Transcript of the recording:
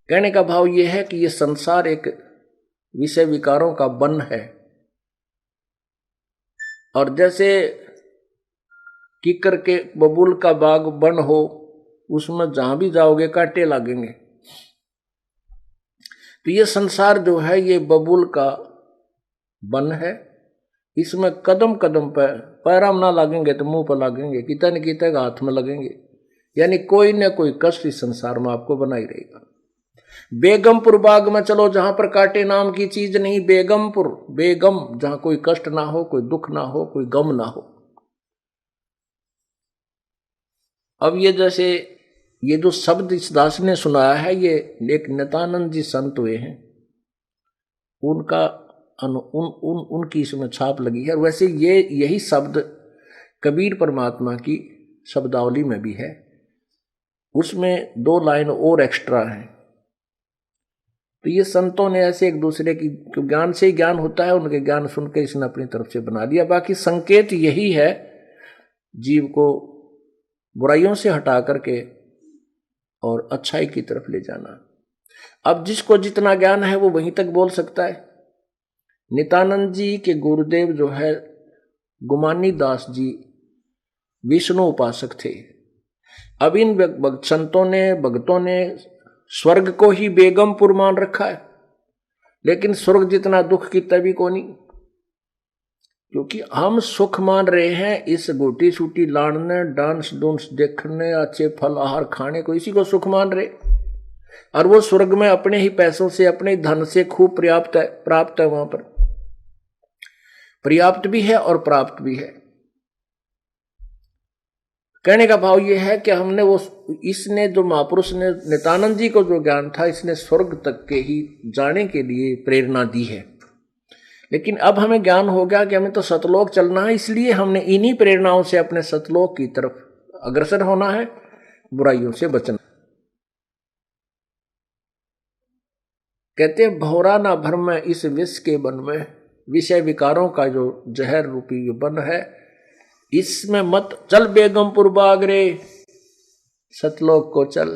कहने का भाव यह है कि यह संसार एक विषय विकारों का वन है, और जैसे कीकर के बबूल का बाग वन हो, उसमें जहां भी जाओगे कांटे लगेंगे। तो ये संसार जो है ये बबूल का वन है, इसमें कदम कदम पर पैरा में ना लगेंगे तो मुंह पर लगेंगे, कितने न कितने हाथ में लगेंगे, यानी कोई न कोई कष्ट इस संसार में आपको बना ही रहेगा। बेगमपुर बाग में चलो, जहां पर कांटे नाम की चीज नहीं, बेगमपुर, बेगम, जहां कोई कष्ट ना हो, कोई दुख ना हो, कोई गम ना हो। अब ये जैसे ये जो शब्द इस दास ने सुनाया है, ये एक नित्यानंद जी संत हुए हैं, उनका उनकी इसमें छाप लगी है। वैसे ये यही शब्द कबीर परमात्मा की शब्दावली में भी है, उसमें 2 लाइन और एक्स्ट्रा है। तो ये संतों ने ऐसे एक दूसरे की, ज्ञान से ही ज्ञान होता है, उनके ज्ञान सुन के इसने अपनी तरफ से बना दिया। बाकी संकेत यही है, जीव को बुराइयों से हटा करके और अच्छाई की तरफ ले जाना। अब जिसको जितना ज्ञान है वो वहीं तक बोल सकता है। नित्यानंद जी के गुरुदेव जो है गुमानी दास जी विष्णु उपासक थे। अब इन संतों ने, भक्तों ने स्वर्ग को ही बेगमपुर मान रखा है, लेकिन स्वर्ग जितना दुख की तभी को नहीं, क्योंकि हम सुख मान रहे हैं इस गोटी सूटी लाड़ने, डांस डूंस देखने, अच्छे फल आहार खाने को, इसी को सुख मान रहे। और वो स्वर्ग में अपने ही पैसों से, अपने ही धन से खूब प्राप्त है, वहां पर पर्याप्त भी है और प्राप्त भी है। कहने का भाव यह है कि हमने वो, इसने जो महापुरुष ने नित्यानंद जी को जो ज्ञान था, इसने स्वर्ग तक के ही जाने के लिए प्रेरणा दी है। लेकिन अब हमें ज्ञान हो गया कि हमें तो सतलोक चलना है, इसलिए हमने इन्हीं प्रेरणाओं से अपने सतलोक की तरफ अग्रसर होना है, बुराइयों से बचना। कहते भौरा ना भर में इस विष के वन में, विषय विकारों का जो जहर रूपी वन है, इसमें मत चल बेगमपुर बाग रे, सतलोक को चल।